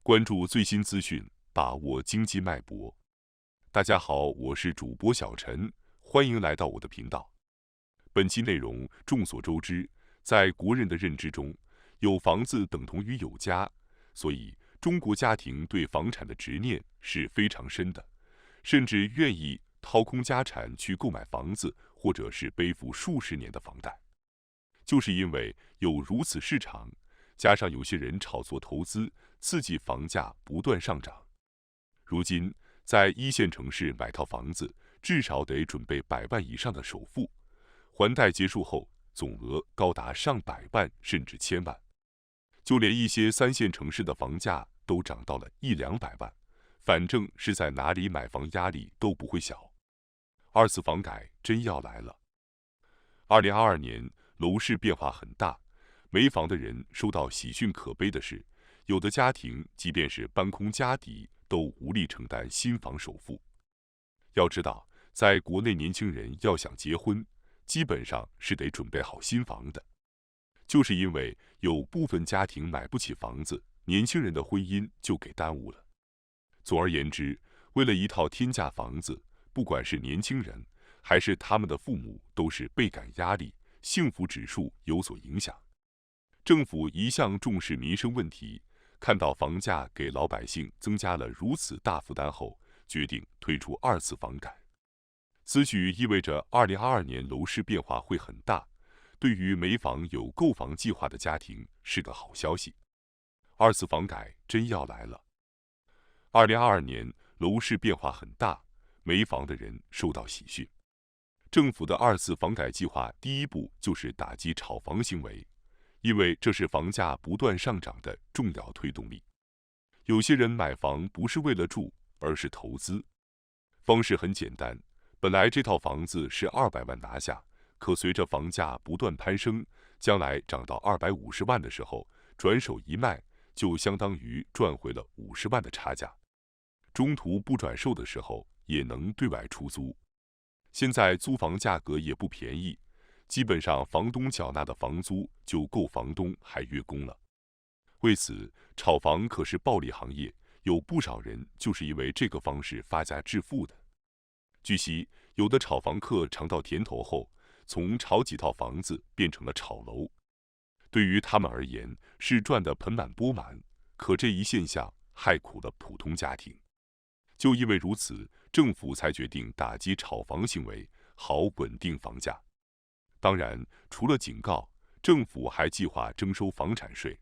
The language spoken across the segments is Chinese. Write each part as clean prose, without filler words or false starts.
关注最新资讯，把握经济脉搏。大家好，我是主播小陈，欢迎来到我的频道。本期内容众所周知，在国人的认知中，有房子等同于有家，所以中国家庭对房产的执念是非常深的，甚至愿意掏空家产去购买房子，或者是背负数十年的房贷。就是因为有如此市场，加上有些人炒作投资，刺激房价不断上涨。如今，在一线城市买套房子，至少得准备100万以上的首付，还贷结束后，总额高达上百万甚至千万。就连一些3线城市的房价都涨到了100-200万，反正是在哪里买房压力都不会小。二次房改真要来了。2022年楼市变化很大，没房的人收到喜讯可悲的是，有的家庭即便是搬空家底，都无力承担新房首付。要知道，在国内年轻人要想结婚，基本上是得准备好新房的。就是因为有部分家庭买不起房子，年轻人的婚姻就给耽误了。总而言之，为了一套天价房子，不管是年轻人还是他们的父母，都是倍感压力，幸福指数有所影响。政府一向重视民生问题，看到房价给老百姓增加了如此大负担后，决定推出二次房改。此举意味着2022年楼市变化会很大，对于没房有购房计划的家庭是个好消息。二次房改真要来了。2022年楼市变化很大，没房的人收到喜讯。政府的二次房改计划第一步就是打击炒房行为，因为这是房价不断上涨的重要推动力。有些人买房不是为了住，而是投资。方式很简单，本来这套房子是200万拿下，可随着房价不断攀升，将来涨到250万的时候，转手一卖，就相当于赚回了50万的差价。中途不转售的时候，也能对外出租。现在租房价格也不便宜，基本上房东缴纳的房租就够房东还月供了。为此，炒房可是暴利行业，有不少人就是因为这个方式发家致富的。据悉，有的炒房客尝到甜头后，从炒几套房子变成了炒楼。对于他们而言，是赚得盆满钵满，可这一现象害苦了普通家庭。就因为如此，政府才决定打击炒房行为，好稳定房价。当然，除了警告，政府还计划征收房产税。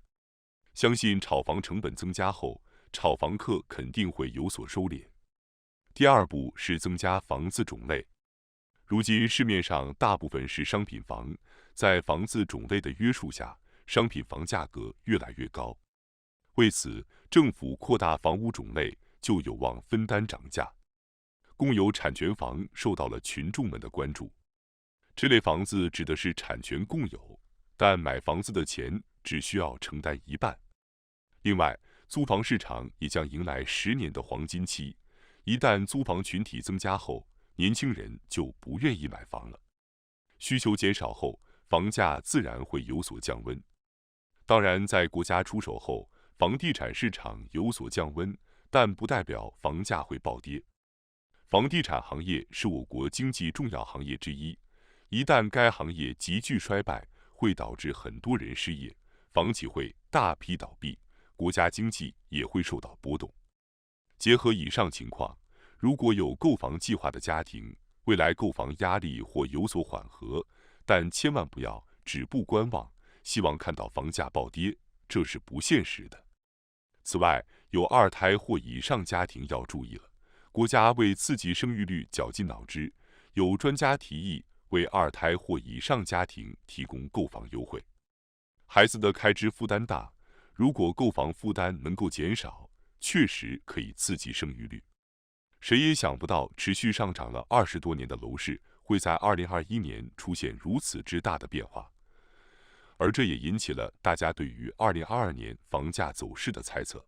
相信炒房成本增加后，炒房客肯定会有所收敛。第二步是增加房子种类。如今市面上大部分是商品房，在房子种类的约束下，商品房价格越来越高。为此，政府扩大房屋种类，就有望分担涨价。共有产权房受到了群众们的关注。这类房子指的是产权共有，但买房子的钱只需要承担一半。另外，租房市场也将迎来10年的黄金期，一旦租房群体增加后，年轻人就不愿意买房了。需求减少后，房价自然会有所降温。当然，在国家出手后，房地产市场有所降温，但不代表房价会暴跌。房地产行业是我国经济重要行业之一，一旦该行业急剧衰败，会导致很多人失业，房企会大批倒闭，国家经济也会受到波动。结合以上情况，如果有购房计划的家庭，未来购房压力或有所缓和，但千万不要止步观望，希望看到房价暴跌，这是不现实的。此外，有2胎或以上家庭要注意了，国家为刺激生育率绞尽脑汁，有专家提议为2胎或以上家庭提供购房优惠。孩子的开支负担大，如果购房负担能够减少，确实可以刺激生育率。谁也想不到，持续上涨了20多年的楼市会在2021年出现如此之大的变化，而这也引起了大家对于2022年房价走势的猜测。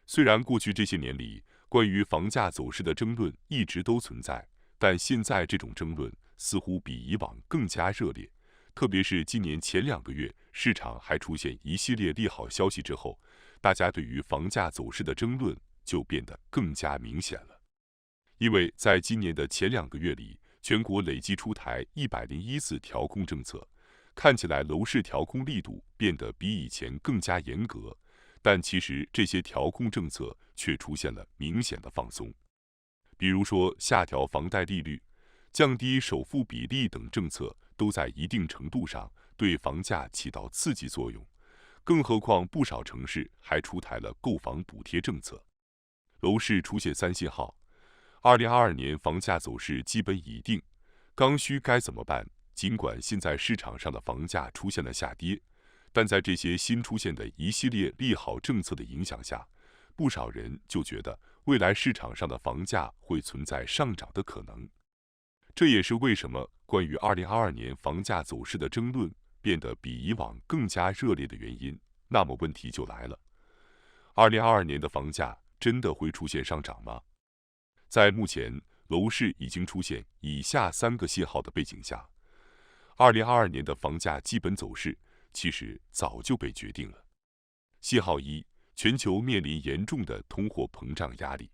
虽然过去这些年里，关于房价走势的争论一直都存在，但现在这种争论似乎比以往更加热烈。特别是今年前2个月，市场还出现一系列利好消息之后，大家对于房价走势的争论就变得更加明显了。因为在今年的前2个月里，全国累计出台101次调控政策，看起来楼市调控力度变得比以前更加严格，但其实这些调控政策却出现了明显的放松。比如说下调房贷利率、降低首付比例等政策，都在一定程度上对房价起到刺激作用。更何况不少城市还出台了购房补贴政策。楼市出现3信号，2022年房价走势基本已定，刚需该怎么办？尽管现在市场上的房价出现了下跌，但在这些新出现的一系列利好政策的影响下，不少人就觉得未来市场上的房价会存在上涨的可能。这也是为什么关于2022年房价走势的争论变得比以往更加热烈的原因。那么问题就来了，2022年的房价真的会出现上涨吗？在目前楼市已经出现以下3个信号的背景下，2022年的房价基本走势其实早就被决定了。信号1，全球面临严重的通货膨胀压力。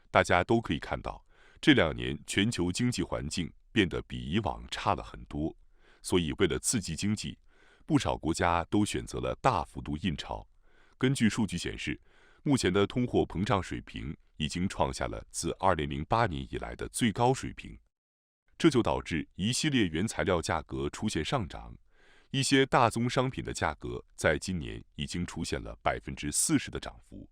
大家都可以看到，这2年全球经济环境变得比以往差了很多，所以为了刺激经济，不少国家都选择了大幅度印钞。根据数据显示，目前的通货膨胀水平已经创下了自2008年以来的最高水平，这就导致一系列原材料价格出现上涨，一些大宗商品的价格在今年已经出现了40%的涨幅。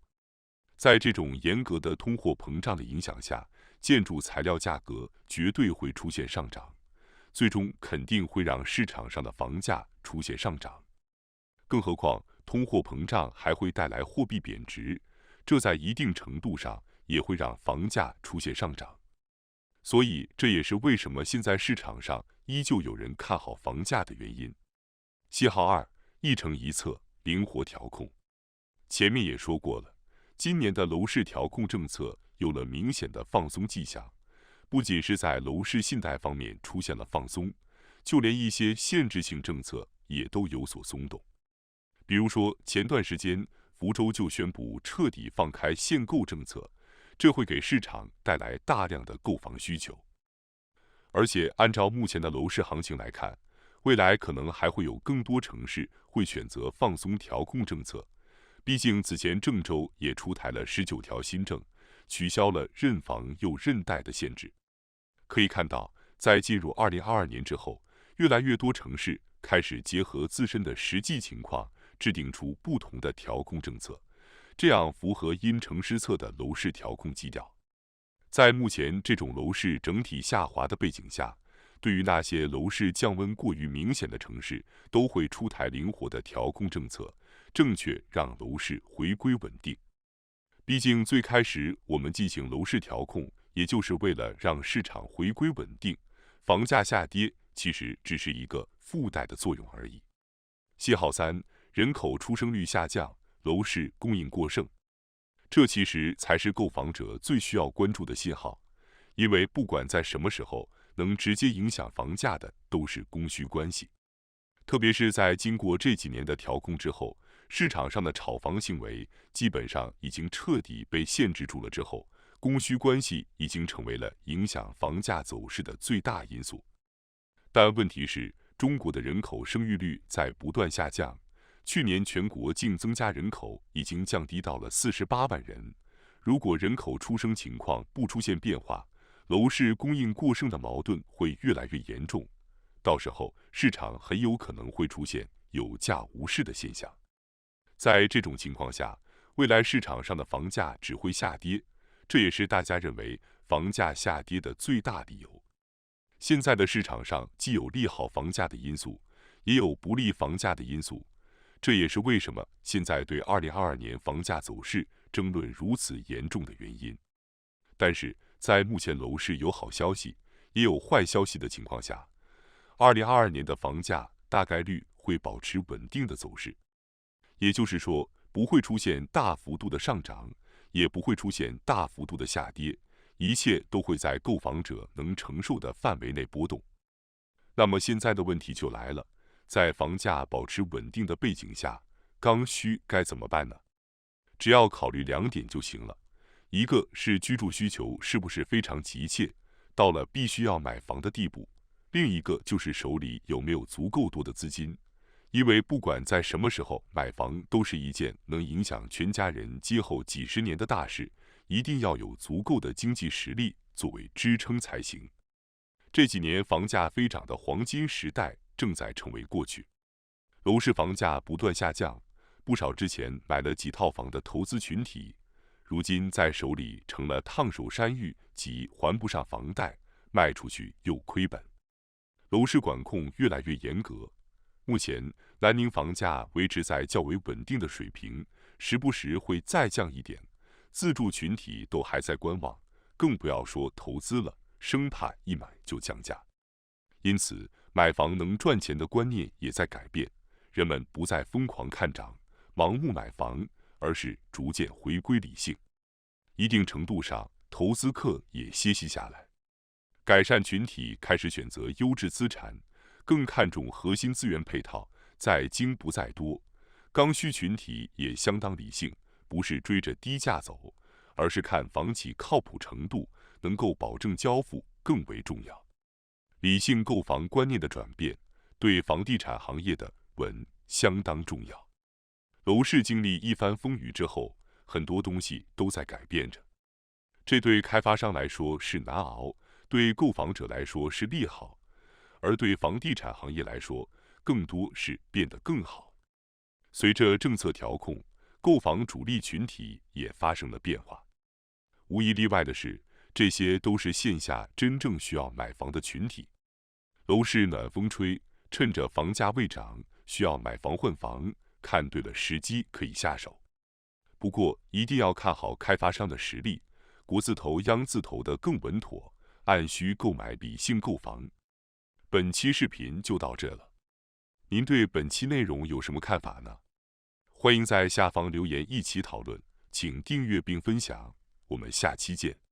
在这种严格的通货膨胀的影响下，建筑材料价格绝对会出现上涨，最终肯定会让市场上的房价出现上涨。更何况，通货膨胀还会带来货币贬值，这在一定程度上也会让房价出现上涨。所以，这也是为什么现在市场上依旧有人看好房价的原因。信号2，一城一策，灵活调控。前面也说过了，今年的楼市调控政策有了明显的放松迹象，不仅是在楼市信贷方面出现了放松，就连一些限制性政策也都有所松动。比如说，前段时间福州就宣布彻底放开限购政策，这会给市场带来大量的购房需求。而且按照目前的楼市行情来看，未来可能还会有更多城市会选择放松调控政策。毕竟此前郑州也出台了19条新政，取消了认房又认贷的限制。可以看到，在进入2022年之后，越来越多城市开始结合自身的实际情况，制定出不同的调控政策，这样符合因城施策的楼市调控基调。在目前这种楼市整体下滑的背景下，对于那些楼市降温过于明显的城市，都会出台灵活的调控政策，正确让楼市回归稳定。毕竟最开始我们进行楼市调控，也就是为了让市场回归稳定，房价下跌其实只是一个附带的作用而已。信号3，人口出生率下降，楼市供应过剩。这其实才是购房者最需要关注的信号，因为不管在什么时候，能直接影响房价的都是供需关系。特别是在经过这几年的调控之后，市场上的炒房行为基本上已经彻底被限制住了之后，供需关系已经成为了影响房价走势的最大因素。但问题是，中国的人口生育率在不断下降，去年全国净增加人口已经降低到了48万人。如果人口出生情况不出现变化，楼市供应过剩的矛盾会越来越严重，到时候市场很有可能会出现有价无市的现象。在这种情况下，未来市场上的房价只会下跌，这也是大家认为房价下跌的最大理由。现在的市场上既有利好房价的因素，也有不利房价的因素，这也是为什么现在对2022年房价走势争论如此严重的原因。但是在目前楼市有好消息也有坏消息的情况下，2022年的房价大概率会保持稳定的走势。也就是说，不会出现大幅度的上涨，也不会出现大幅度的下跌，一切都会在购房者能承受的范围内波动。那么现在的问题就来了，在房价保持稳定的背景下，刚需该怎么办呢？只要考虑2点就行了。一个是居住需求是不是非常急切，到了必须要买房的地步；另一个就是手里有没有足够多的资金。因为不管在什么时候买房，都是一件能影响全家人今后几十年的大事，一定要有足够的经济实力作为支撑才行。这几年房价飞涨的黄金时代正在成为过去，楼市房价不断下降，不少之前买了几套房的投资群体，如今在手里成了烫手山芋，即还不上房贷，卖出去又亏本。楼市管控越来越严格，目前南宁房价维持在较为稳定的水平，时不时会再降一点，自住群体都还在观望，更不要说投资了，生怕一买就降价。因此，买房能赚钱的观念也在改变，人们不再疯狂看涨、盲目买房，而是逐渐回归理性。一定程度上，投资客也歇息下来，改善群体开始选择优质资产，更看重核心资源配套，在精不在多。刚需群体也相当理性，不是追着低价走，而是看房企靠谱程度，能够保证交付更为重要。理性购房观念的转变，对房地产行业的稳相当重要。楼市经历一番风雨之后，很多东西都在改变着，这对开发商来说是难熬，对购房者来说是利好，而对房地产行业来说，更多是变得更好。随着政策调控，购房主力群体也发生了变化。无一例外的是，这些都是线下真正需要买房的群体。楼市暖风吹，趁着房价未涨，需要买房换房，看对了时机可以下手。不过一定要看好开发商的实力，国字头、央字头的更稳妥，按需购买，理性购房。本期视频就到这了，您对本期内容有什么看法呢？欢迎在下方留言一起讨论，请订阅并分享，我们下期见。